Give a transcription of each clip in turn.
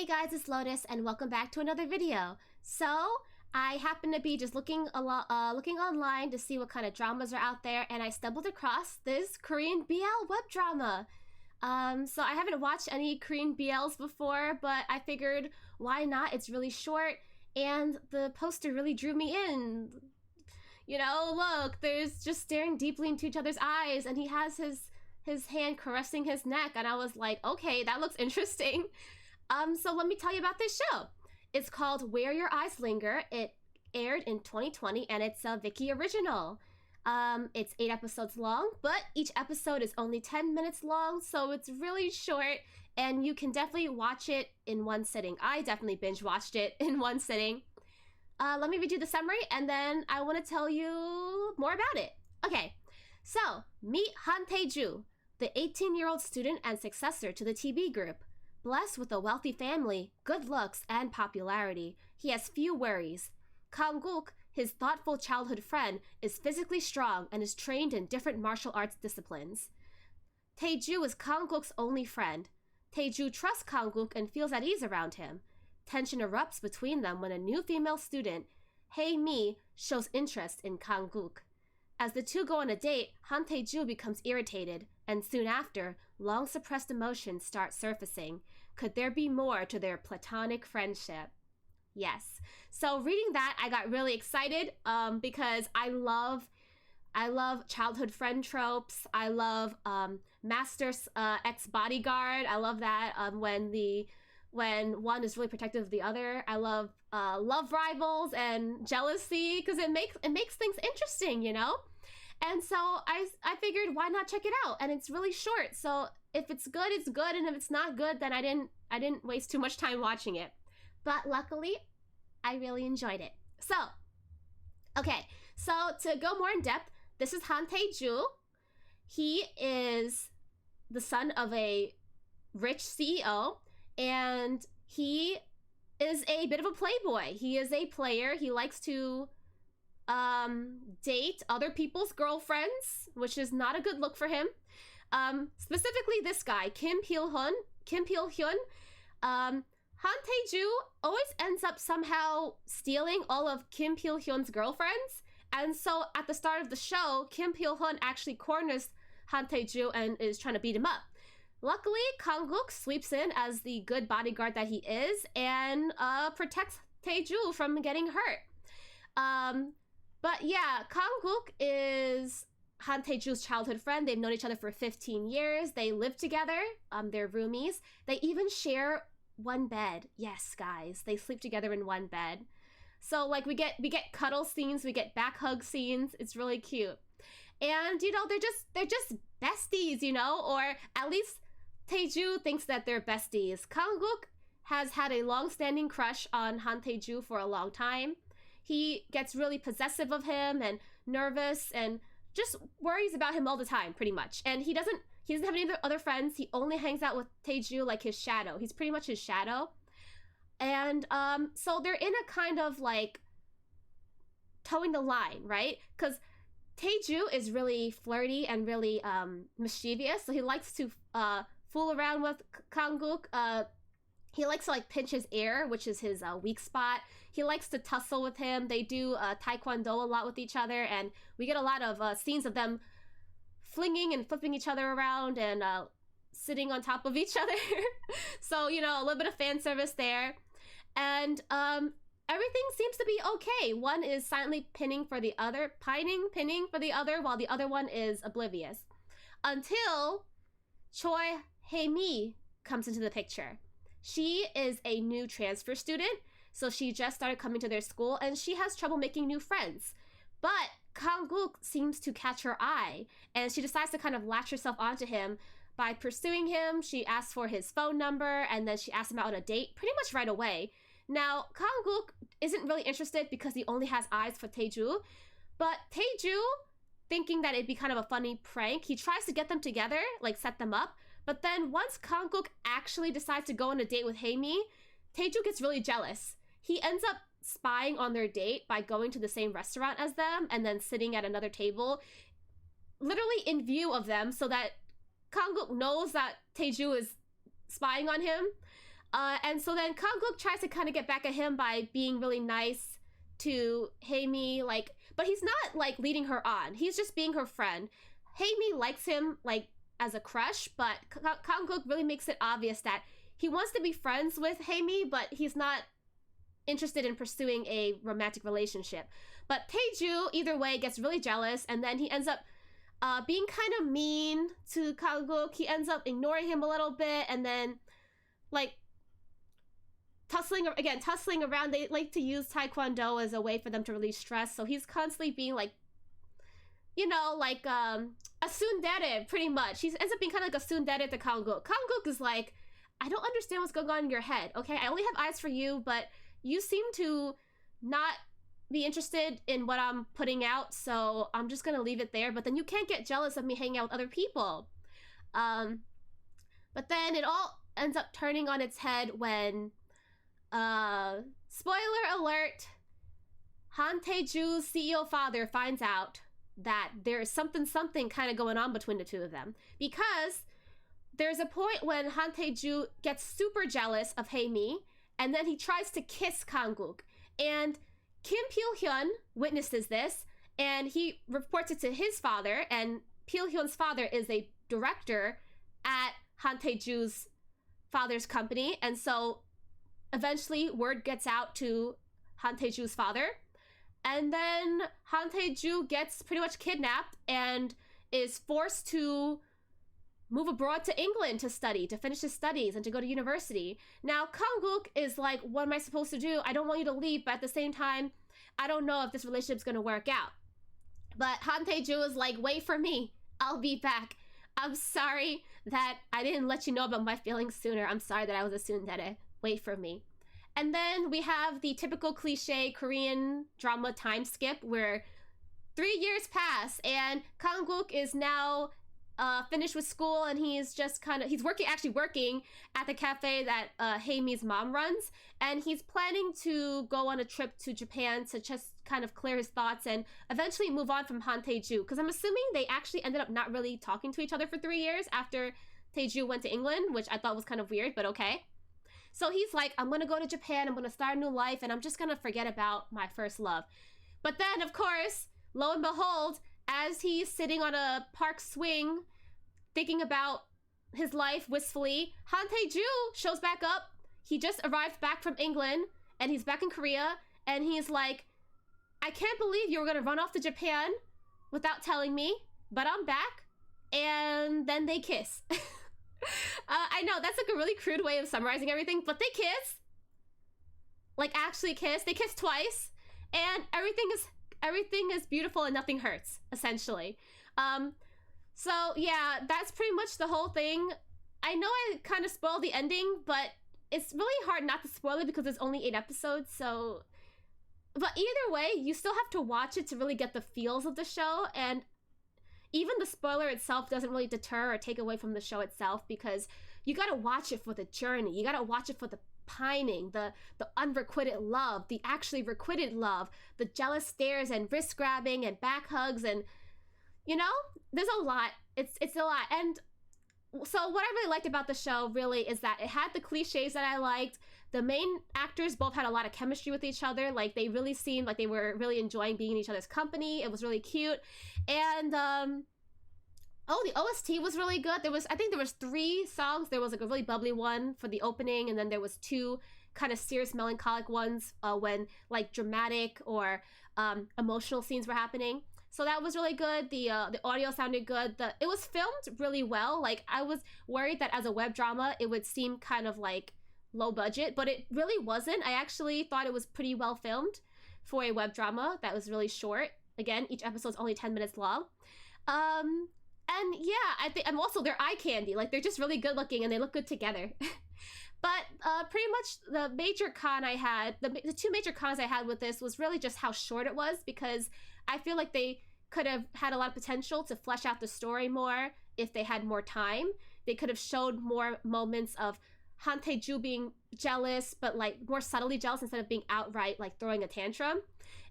Hey guys, it's Lotus and welcome back to another video. So, I happen to be just looking online to see what kind of dramas are out there, and I stumbled across this Korean BL web drama. So I haven't watched any Korean BLs before, but I figured why not? It's really short and the poster really drew me in. You know, look, there's just staring deeply into each other's eyes and he has his hand caressing his neck, and I was like, okay, that looks interesting. So let me tell you about this show. It's called Where Your Eyes Linger. It aired in 2020 and it's a Viki original. It's 8 episodes long, but each episode is only 10 minutes long, so it's really short and you can definitely watch it in one sitting. I definitely binge watched it in one sitting. Let me read you the summary and then I want to tell you more about it. Okay, so meet Han Tae-ju, the 18-year-old student and successor to the TB group. Blessed with a wealthy family, good looks, and popularity, he has few worries. Kang-guk, his thoughtful childhood friend, is physically strong and is trained in different martial arts disciplines. Tae-ju is Kang-guk's only friend. Tae-ju trusts Kang-guk and feels at ease around him. Tension erupts between them when a new female student, Hae-mi, shows interest in Kang-guk. As the two go on a date, Han Tae-ju becomes irritated, and soon after, long-suppressed emotions start surfacing. Could there be more to their platonic friendship? Yes. So reading that, I got really excited because I love childhood friend tropes. I love master's ex-bodyguard. I love that when one is really protective of the other. I love love rivals and jealousy because it makes things interesting, you know? And so I figured, why not check it out? And it's really short, so if it's good, it's good, and if it's not good, then I didn't waste too much time watching it. But luckily, I really enjoyed it. So, okay, so to go more in depth, this is Han Tae-ju. He is the son of a rich CEO, and he is a bit of a playboy. He is a player. He likes to date other people's girlfriends, which is not a good look for him. Specifically this guy, Kim Pil-hyun. Han Tae-ju always ends up somehow stealing all of Kim Pil-hyun's girlfriends. And so at the start of the show, Kim Pil-hyun actually corners Han Tae-ju and is trying to beat him up. Luckily, Kang-guk sweeps in as the good bodyguard that he is and protects Tae-ju from getting hurt. But yeah, Kang-guk is Han Tae-ju's childhood friend. They've known each other for 15 years. They live together. They're roomies. They even share one bed. Yes, guys, they sleep together in one bed. So like we get cuddle scenes, we get back hug scenes. It's really cute. And you know, they're just besties, you know, or at least Tae-ju thinks that they're besties. Kang-guk has had a long-standing crush on Han Tae-ju for a long time. He gets really possessive of him and nervous and just worries about him all the time, pretty much. And he doesn't have any other friends. He only hangs out with Tae-ju like his shadow. He's pretty much his shadow. And so they're in a kind of like towing the line, right? Because Tae-ju is really flirty and really mischievous. So he likes to fool around with Kang-guk. He likes to like pinch his ear, which is his weak spot. He likes to tussle with him. They do taekwondo a lot with each other, and we get a lot of scenes of them flinging and flipping each other around and sitting on top of each other. So, you know, a little bit of fan service there. And everything seems to be okay. One is silently pinning for the other, pinning for the other, while the other one is oblivious. Until Choi Hae-mi comes into the picture. She is a new transfer student, so she just started coming to their school, and she has trouble making new friends. But Kang-guk seems to catch her eye, and she decides to kind of latch herself onto him by pursuing him. She asks for his phone number, and then she asks him out on a date pretty much right away. Now, Kang-guk isn't really interested because he only has eyes for Tae-ju, but Tae-ju, thinking that it'd be kind of a funny prank, he tries to get them together, like set them up. But then once Kang-guk actually decides to go on a date with Hae-mi, Tae-ju gets really jealous. He ends up spying on their date by going to the same restaurant as them and then sitting at another table, literally in view of them, so that Kang-guk knows that Tae-ju is spying on him. And so then Kanguk tries to kind of get back at him by being really nice to Haemi, like, but he's not like leading her on. He's just being her friend. Haemi likes him like as a crush, but Kanguk really makes it obvious that he wants to be friends with Haemi, but he's not interested in pursuing a romantic relationship. But Taeju, either way, gets really jealous, and then he ends up being kind of mean to Kanguk. He ends up ignoring him a little bit, and then like tussling around. They like to use Taekwondo as a way for them to release stress, so he's constantly being like, you know, like a tsundere, pretty much. He ends up being kind of like a tsundere to Kanguk. Kanguk is like, I don't understand what's going on in your head, okay? I only have eyes for you, but you seem to not be interested in what I'm putting out, so I'm just gonna leave it there. But then you can't get jealous of me hanging out with other people. But then it all ends up turning on its head when, spoiler alert, Han Tae-ju's CEO father finds out that there's something kind of going on between the two of them. Because there's a point when Han Tae-ju gets super jealous of Haemi, and then he tries to kiss Kanguk. And Kim Pil-hyun witnesses this, and he reports it to his father, and Pil-hyun's father is a director at Han Tae-ju's father's company, and so eventually word gets out to Han Tae-ju's father, and then Han Tae-ju gets pretty much kidnapped and is forced to move abroad to England to study, to finish his studies and to go to university. Now, Kanguk is like, what am I supposed to do? I don't want you to leave, but at the same time, I don't know if this relationship's gonna work out. But Han Tae-ju is like, wait for me. I'll be back. I'm sorry that I didn't let you know about my feelings sooner. I'm sorry that I was a tsundere. Wait for me. And then we have the typical cliche Korean drama time skip where 3 years pass and Kanguk is now finished with school, and he's just he's working at the cafe that Haemi's mom runs, and he's planning to go on a trip to Japan to just kind of clear his thoughts and eventually move on from Han Tae-ju, because I'm assuming they actually ended up not really talking to each other for 3 years after Tae-ju went to England, which I thought was kind of weird, but okay. So he's like, I'm gonna go to Japan, I'm gonna start a new life, and I'm just gonna forget about my first love. But then, of course, lo and behold, as he's sitting on a park swing, thinking about his life wistfully, Han Tae-ju shows back up. He just arrived back from England, and he's back in Korea, and he's like, I can't believe you were gonna run off to Japan without telling me, but I'm back. And then they kiss. I know, that's like a really crude way of summarizing everything, but they kiss. Like, actually kiss. They kiss twice, and everything is beautiful and nothing hurts, essentially. So yeah, that's pretty much the whole thing. I know I kind of spoiled the ending, but it's really hard not to spoil it because there's only 8 episodes, so... But either way, you still have to watch it to really get the feels of the show, and even the spoiler itself doesn't really deter or take away from the show itself, because you gotta watch it for the journey. You gotta watch it for the pining, the unrequited love, the actually requited love, the jealous stares and wrist grabbing and back hugs, and you know, there's a lot. It's a lot. And so what I really liked about the show really is that it had the cliches that I liked. The main actors both had a lot of chemistry with each other. Like, they really seemed like they were really enjoying being in each other's company. It was really cute. And the OST was really good. I think there was 3 songs. There was like a really bubbly one for the opening, and then there was 2 kind of serious melancholic ones when like dramatic or emotional scenes were happening. So that was really good. The audio sounded good. It was filmed really well. Like, I was worried that as a web drama, it would seem kind of like low budget, but it really wasn't. I actually thought it was pretty well filmed for a web drama that was really short. Again, each episode's only 10 minutes long. And yeah, I think, and also they're eye candy. Like, they're just really good looking and they look good together. But pretty much the major con I had, the 2 major cons I had with this was really just how short it was, because I feel like they could have had a lot of potential to flesh out the story more if they had more time. They could have showed more moments of Han Tae-ju being jealous, but like more subtly jealous instead of being outright like throwing a tantrum.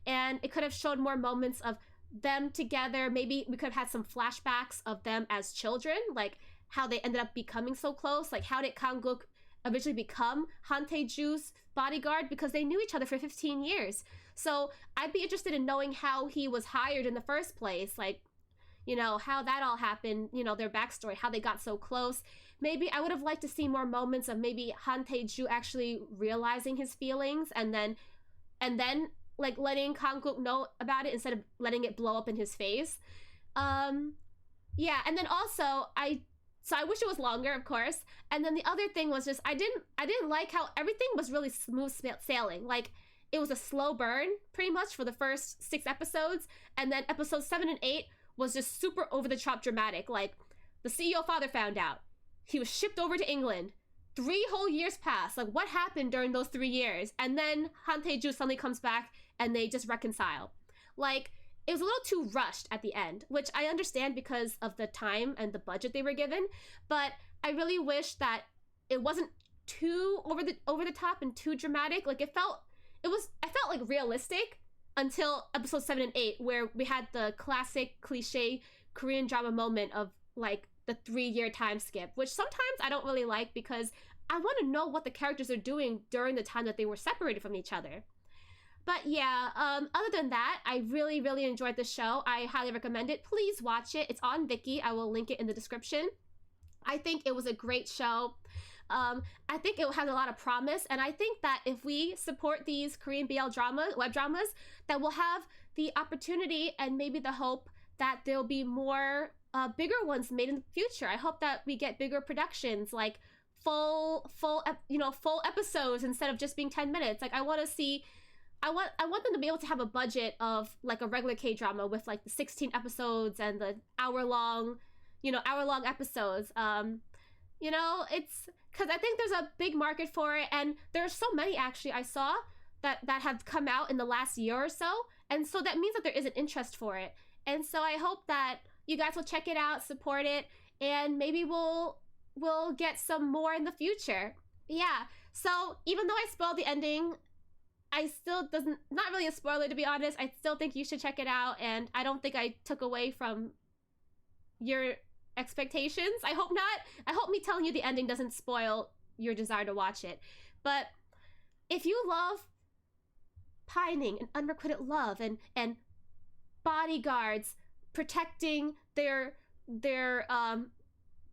And it could have showed more moments of them together. Maybe we could have had some flashbacks of them as children, like how they ended up becoming so close. Like, how did Kanguk originally become Han Tae-ju's bodyguard because they knew each other for 15 years. So I'd be interested in knowing how he was hired in the first place, like, you know, how that all happened, you know, their backstory, how they got so close. Maybe I would have liked to see more moments of maybe Han Tae-ju actually realizing his feelings and then like letting Kanguk know about it instead of letting it blow up in his face. Yeah, and then also I wish it was longer, of course. And then the other thing was just I didn't like how everything was really smooth sailing. Like, it was a slow burn pretty much for the first 6 episodes, and then episodes 7 and 8 was just super over the top dramatic. Like, the CEO father found out. He was shipped over to England. 3 whole years passed. Like, what happened during those 3 years? And then Han Tae-ju suddenly comes back and they just reconcile. Like, it was a little too rushed at the end, which I understand because of the time and the budget they were given, but I really wish that it wasn't too over the top and too dramatic. Like, I felt like realistic until episode 7 and 8, where we had the classic cliche Korean drama moment of like the 3-year time skip, which sometimes I don't really like because I want to know what the characters are doing during the time that they were separated from each other. But yeah, other than that, I really, really enjoyed the show. I highly recommend it. Please watch it. It's on Viki. I will link it in the description. I think it was a great show. I think it has a lot of promise, and I think that if we support these Korean BL web dramas, that we'll have the opportunity and maybe the hope that there'll be more bigger ones made in the future. I hope that we get bigger productions, like full episodes instead of just being 10 minutes. Like, I want them to be able to have a budget of like a regular K-drama with like the 16 episodes and the hour-long episodes. It's because I think there's a big market for it, and there's so many actually I saw that have come out in the last year or so, and so that means that there is an interest for it. And so I hope that you guys will check it out, support it, and maybe we'll get some more in the future. Yeah, so even though I spoiled the ending, not really a spoiler, to be honest. I still think you should check it out, and I don't think I took away from your expectations. I hope not. I hope me telling you the ending doesn't spoil your desire to watch it. But if you love pining and unrequited love and bodyguards protecting their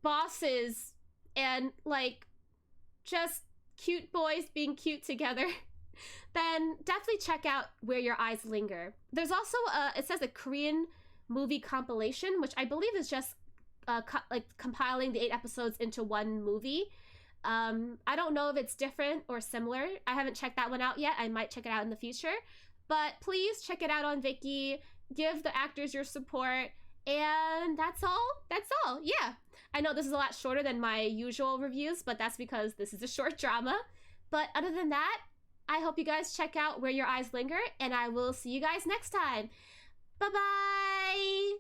bosses and like just cute boys being cute together, then definitely check out Where Your Eyes Linger. There's also it says a Korean movie compilation, which I believe is just compiling the 8 episodes into one movie. I don't know if it's different or similar. I haven't checked that one out yet. I might check it out in the future. But please check it out on Viki. Give the actors your support. And that's all. Yeah. I know this is a lot shorter than my usual reviews, but that's because this is a short drama. But other than that, I hope you guys check out Where Your Eyes Linger, and I will see you guys next time. Bye-bye!